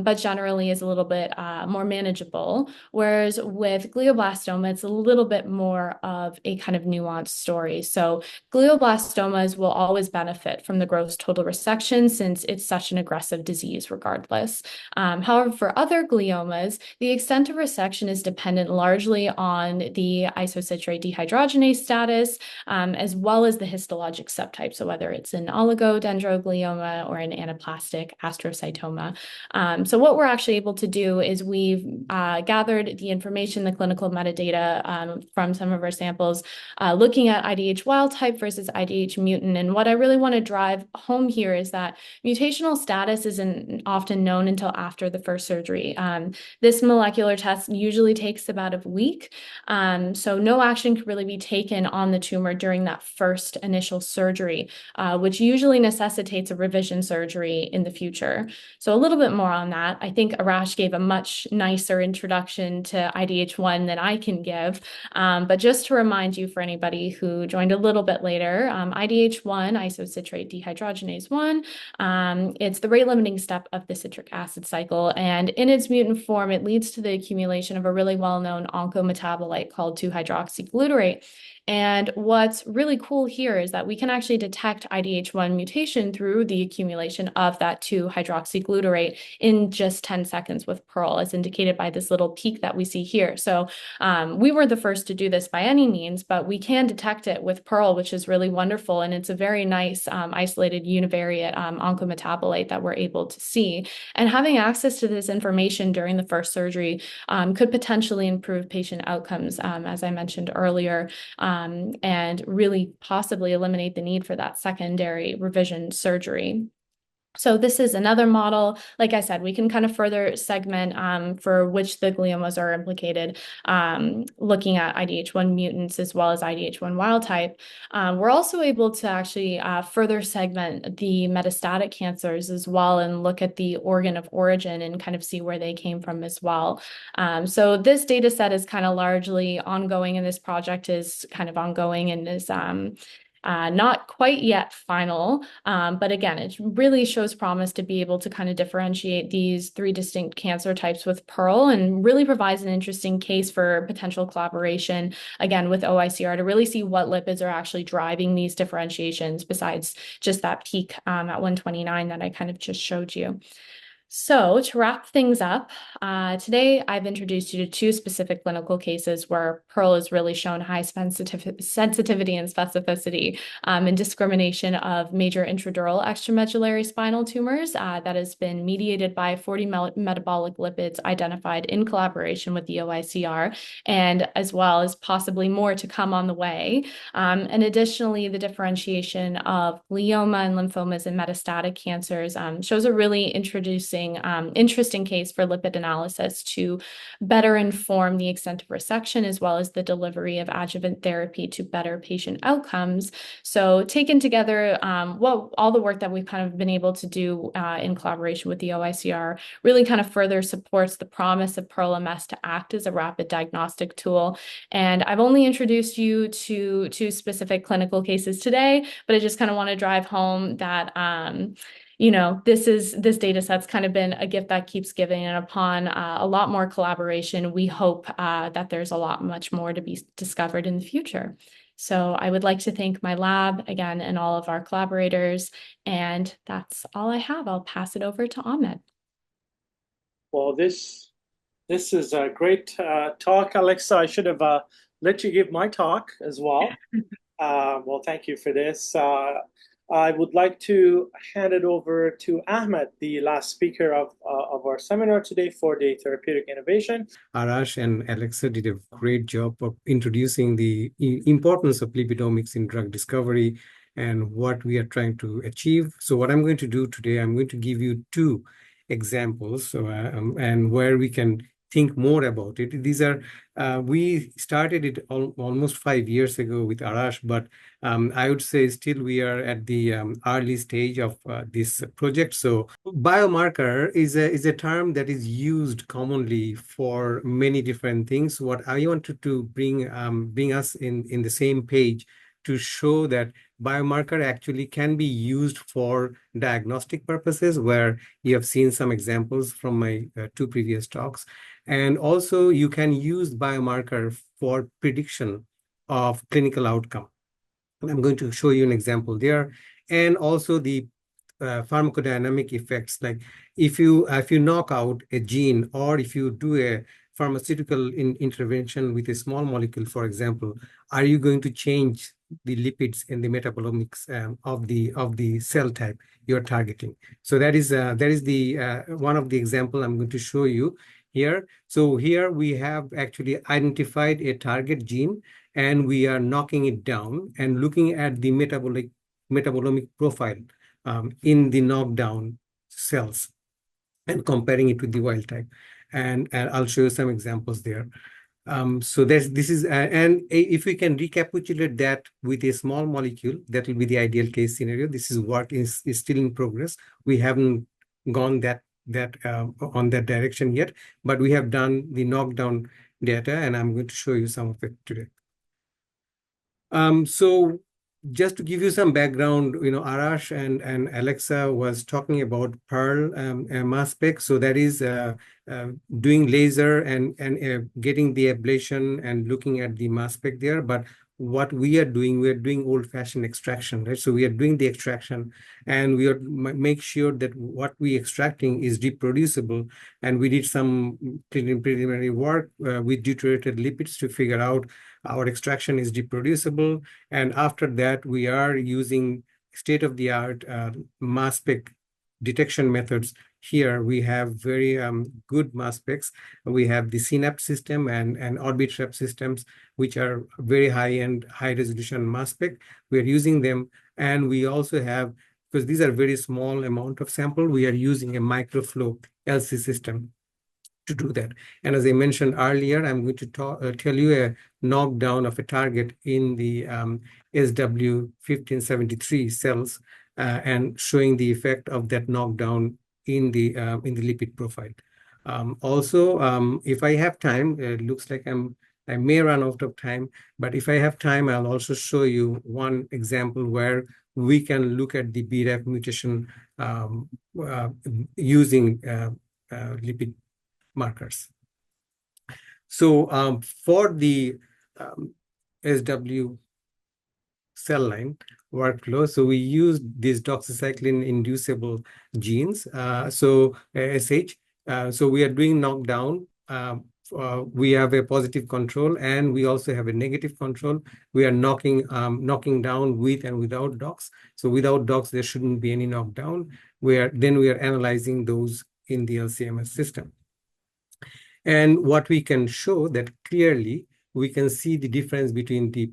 but generally is a little bit more manageable. Whereas with glioblastoma, it's a little bit more of a kind of nuanced story. So glioblastomas will always benefit from the gross total resection since it's such an aggressive disease regardless. However, for other gliomas, the extent of resection is dependent largely on the isocitrate dehydrogenase status, as well as the histologic subtype. So whether it's an oligodendroglioma or an anaplastic astrocytoma. So what we're actually able to do is we've gathered the information, the clinical metadata from some of our samples, looking at IDH wild type versus IDH mutant. And what I really want to drive home here is that mutational status isn't often known until after the first surgery. This molecular test usually takes about a week. So no action can really be taken on the tumor during that first initial surgery, which usually necessitates a revision surgery in the future. So a little bit more on that. I think Arash gave a much nicer introduction to IDH1 than I can give. But just to remind you, for anybody who joined a little bit later, IDH1, isocitrate dehydrogenase 1, it's the rate limiting step of the citric acid cycle. cycle. And in its mutant form, it leads to the accumulation of a really well-known oncometabolite called 2-hydroxyglutarate. And what's really cool here is that we can actually detect IDH1 mutation through the accumulation of that 2-hydroxyglutarate in just 10 seconds with Pearl, as indicated by this little peak that we see here. So we weren't the first to do this by any means, but we can detect it with Pearl, which is really wonderful. And it's a very nice isolated univariate oncometabolite that we're able to see. And having access to this information during the first surgery could potentially improve patient outcomes, as I mentioned earlier, and really possibly eliminate the need for that secondary revision surgery. So this is another model. Like I said, we can kind of further segment for which the gliomas are implicated, looking at IDH1 mutants as well as IDH1 wild type. We're also able to actually further segment the metastatic cancers as well and look at the organ of origin and kind of see where they came from as well. So this data set is kind of largely ongoing, and this project is kind of ongoing and is not quite yet final, but again, it really shows promise to be able to kind of differentiate these 3 distinct cancer types with Pearl, and really provides an interesting case for potential collaboration, again, with OICR to really see what lipids are actually driving these differentiations besides just that peak at 129 that I kind of just showed you. So to wrap things up, today I've introduced you to 2 specific clinical cases where Pearl has really shown high sensitivity and specificity in discrimination of major intradural extramedullary spinal tumors that has been mediated by 40 metabolic lipids identified in collaboration with the OICR, and as well as possibly more to come on the way. And additionally, the differentiation of glioma and lymphomas in metastatic cancers shows a really interesting case for lipid analysis to better inform the extent of resection as well as the delivery of adjuvant therapy to better patient outcomes. So taken together, all the work that we've kind of been able to do in collaboration with the OICR really kind of further supports the promise of Pearl MS to act as a rapid diagnostic tool. And I've only introduced you to 2 specific clinical cases today, but I just kind of want to drive home that this data set's kind of been a gift that keeps giving, and upon a lot more collaboration, we hope that there's a lot much more to be discovered in the future. So I would like to thank my lab again and all of our collaborators, and that's all I have. I'll pass it over to Ahmed. Well, this is a great talk, Alexa. I should have let you give my talk as well. Well, thank you for this. I would like to hand it over to Ahmed, the last speaker of our seminar today for the therapeutic innovation. Arash and Alexa did a great job of introducing the importance of lipidomics in drug discovery and what we are trying to achieve. So what I'm going to do today, I'm going to give you 2 examples and where we can think more about it. These are, we started it almost 5 years ago with Arash, but I would say still we are at the early stage of this project. So biomarker is a term that is used commonly for many different things. What I wanted to bring us in the same page to show that biomarker actually can be used for diagnostic purposes, where you have seen some examples from my 2 previous talks. And also you can use biomarker for prediction of clinical outcome. And I'm going to show you an example there. And also the pharmacodynamic effects, like if you knock out a gene, or if you do a pharmaceutical intervention with a small molecule, for example, are you going to change the lipids and the metabolomics of the cell type you're targeting? So that is the one of the example I'm going to show you here. So here we have actually identified a target gene, and we are knocking it down and looking at the metabolomic profile in the knockdown cells and comparing it with the wild type. And I'll show you some examples there. So this is, and if we can recapitulate that with a small molecule, that will be the ideal case scenario. This is work is still in progress. We haven't gone on that direction yet, but we have done the knockdown data, and I'm going to show you some of it today. So just to give you some background, Arash and Alexa was talking about Pearl mass spec. So that is doing laser and getting the ablation and looking at the mass spec there. But what we are doing old-fashioned extraction, right? So we are doing the extraction, and we are make sure that what we extracting is reproducible. And we did some preliminary work with deuterated lipids to figure out our extraction is reproducible. And after that, we are using state-of-the-art mass spec detection methods. Here we have very good mass specs. We have the Synapse system and Orbitrap systems, which are very high-end, high-resolution mass spec. We are using them, and we also have, because these are very small amount of sample, we are using a microflow LC system to do that. And as I mentioned earlier, I'm going to tell you a knockdown of a target in the SW1573 cells and showing the effect of that knockdown in the lipid profile. Also, if I have time, it looks like I may run out of time, but if I have time, I'll also show you one example where we can look at the BRAF mutation using lipid markers. So for the SW cell line workflow, so we use these doxycycline inducible genes, SH. So we are doing knockdown. We have a positive control, and we also have a negative control. We are knocking down with and without dox. So without dox, there shouldn't be any knockdown. We are analyzing those in the LCMS system. And what we can show that clearly, we can see the difference between the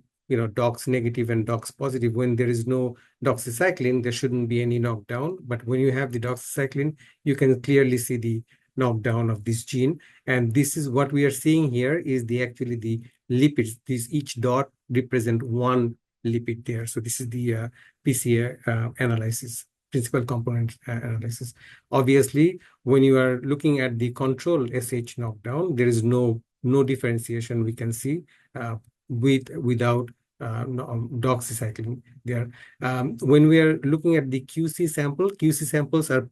dox negative and dox positive. When there is no doxycycline, there shouldn't be any knockdown. But when you have the doxycycline, you can clearly see the knockdown of this gene. And this is what we are seeing here is actually the lipids. Each dot represent one lipid there. So this is the PCA analysis, principal component analysis. Obviously, when you are looking at the control SH knockdown, there is no differentiation we can see without doxycycline there. When we are looking at the QC samples are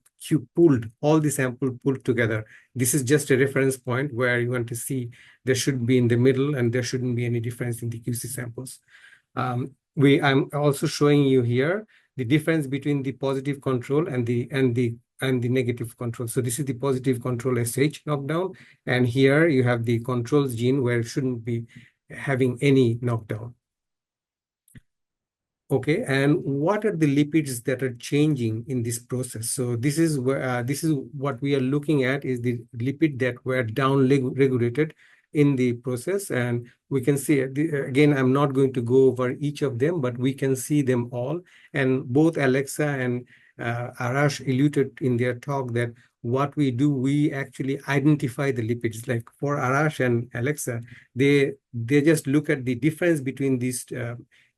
pooled, all the sample pulled together. This is just a reference point where you want to see there should be in the middle, and there shouldn't be any difference in the QC samples. I'm also showing you here the difference between the positive control and the negative control. So this is the positive control SH knockdown, and here you have the controls gene where it shouldn't be having any knockdown. Okay, and what are the lipids that are changing in this process? So this is where this is what we are looking at is the lipid that were down regulated in the process, and we can see again. I'm not going to go over each of them, but we can see them all. And both Alexa and Arash alluded in their talk that what we do, we actually identify the lipids. Like for Arash and Alexa, they just look at the difference between these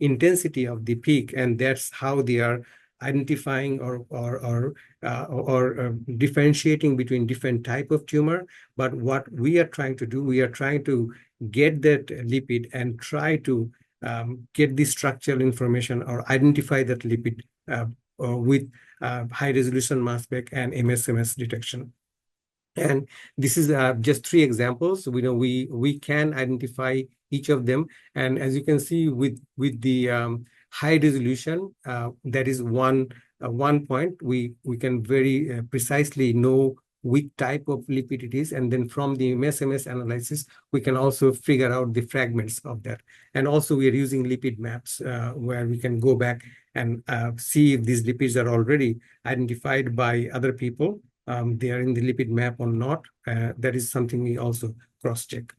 intensity of the peak, and that's how they are identifying or differentiating between different type of tumor. But what we are trying to do, we are trying to get that lipid and try to get the structural information or identify that lipid with high resolution mass spec and MSMS detection. And this is just 3 examples. We know we can identify each of them, and as you can see with the high resolution, that is one point we can very precisely know which type of lipid it is, and then from the MSMS analysis we can also figure out the fragments of that. And also we are using lipid maps where we can go back and see if these lipids are already identified by other people. They are in the lipid map or not. That is something we also cross-check.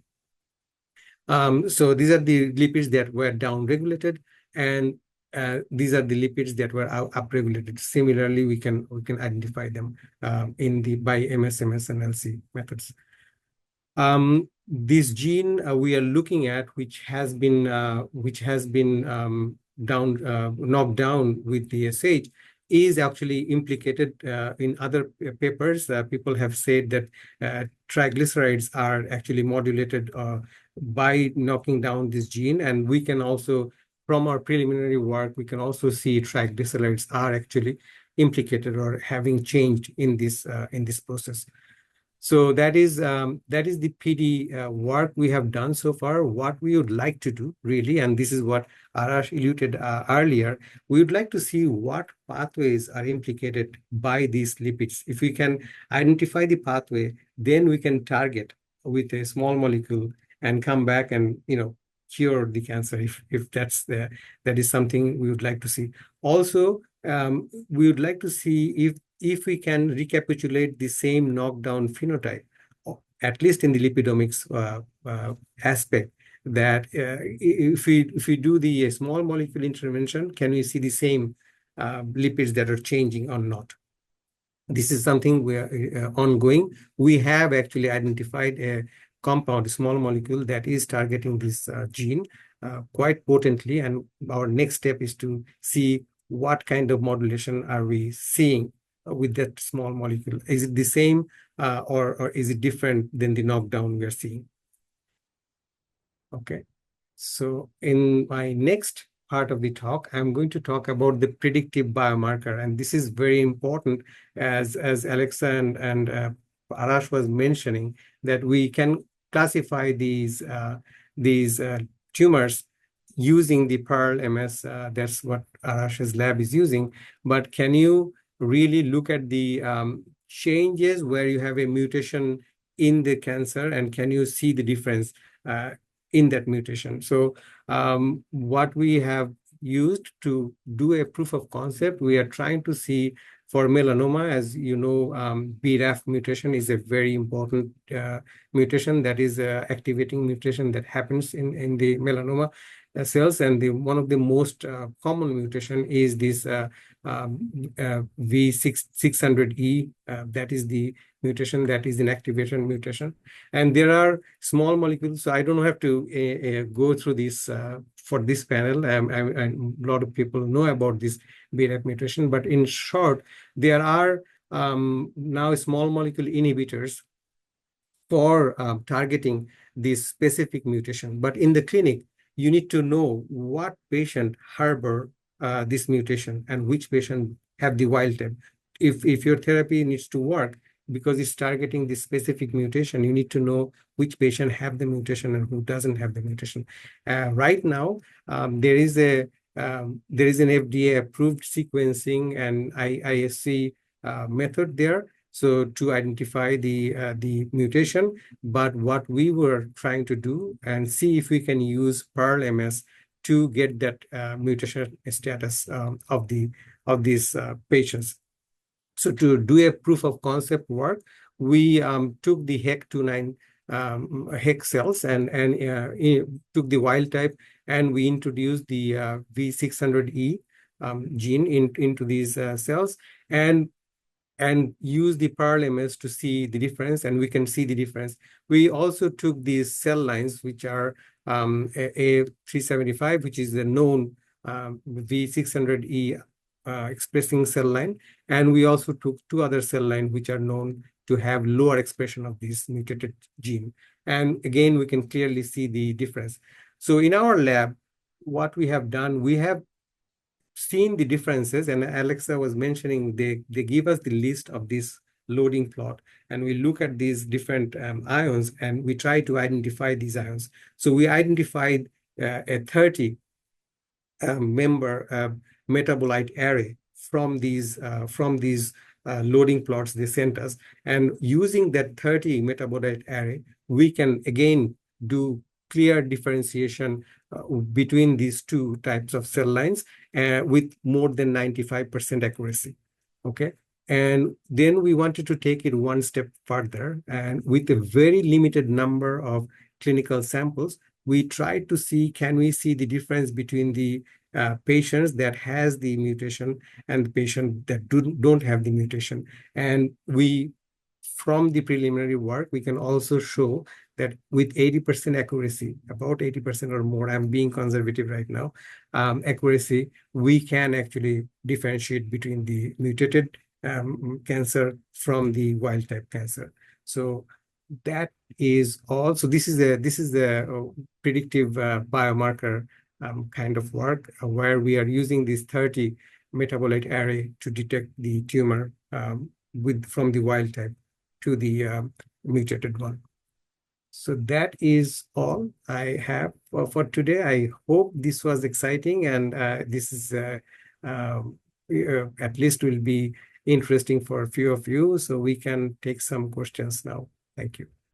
So these are the lipids that were down-regulated, and these are the lipids that were up-regulated. Similarly, we can identify them by MSMS and LC methods. This gene we are looking at, which has been knocked down with the SH, is actually implicated in other papers. People have said that triglycerides are actually modulated by knocking down this gene, and we can also from our preliminary work, we can also see triglycerides are actually implicated or having changed in this process. So that is the PD work we have done so far. What we would like to do, really, and this is what Arash alluded earlier, we would like to see what pathways are implicated by these lipids. If we can identify the pathway, then we can target with a small molecule and come back and cure the cancer if that is something we would like to see. Also, we would like to see if we can recapitulate the same knockdown phenotype, at least in the lipidomics aspect, that if we do the small molecule intervention, can we see the same lipids that are changing or not? This is something we are ongoing. We have actually identified a compound, a small molecule that is targeting this gene quite potently, and our next step is to see what kind of modulation are we seeing with that small molecule. Is it the same or is it different than the knockdown we are seeing? Okay, so in my next part of the talk, I'm going to talk about the predictive biomarker, and this is very important, as Alexa and Arash was mentioning, that we can classify these tumors using the Pearl MS. That's what Arash's lab is using. But can you really look at the changes where you have a mutation in the cancer, and can you see the difference in that mutation? So what we have used to do a proof of concept, we are trying to see for melanoma, as you know, BRAF mutation is a very important mutation, that is activating mutation that happens in the melanoma cells, and one of the most common mutation is this V600E. That is the mutation that is an activation mutation, and there are small molecules. So I don't have to go through this for this panel. A lot of people know about this BRAF mutation, but in short, there are now small molecule inhibitors for targeting this specific mutation. But in the clinic, you need to know what patient harbor this mutation and which patient have the wild type. If your therapy needs to work because it's targeting this specific mutation, you need to know which patient have the mutation and who doesn't have the mutation. Right now, there is an FDA approved sequencing and ISC method there, so to identify the mutation. But what we were trying to do and see if we can use Pearl MS to get that mutation status of these patients. So to do a proof of concept work, we took the HEC29 HEC cells and took the wild type, and we introduced the V600E gene into these cells, and use the Pearl MS to see the difference, and we can see the difference. We also took these cell lines, which are A375, which is the known V600E expressing cell line, and we also took two other cell lines which are known to have lower expression of this mutated gene. And again, we can clearly see the difference. So in our lab, what we have done, we have seen the differences, and Alexa was mentioning they give us the list of this loading plot, and we look at these different ions, and we try to identify these ions. So we identified a 30 member metabolite array from these loading plots they sent us, and using that 30 metabolite array, we can again do clear differentiation between these two types of cell lines with more than 95% accuracy. Okay, and then we wanted to take it one step further, and with a very limited number of clinical samples, we tried to see, can we see the difference between the patients that has the mutation and the patient that don't have the mutation. And from the preliminary work, we can also show that with 80% accuracy, about 80% or more, I'm being conservative right now, accuracy, we can actually differentiate between the mutated cancer from the wild type cancer. So that is all. So this is the predictive biomarker kind of work where we are using this 30 metabolite array to detect the tumor from the wild type to the mutated one. So that is all I have for today. I hope this was exciting, and this is at least will be interesting for a few of you. So we can take some questions now. Thank you.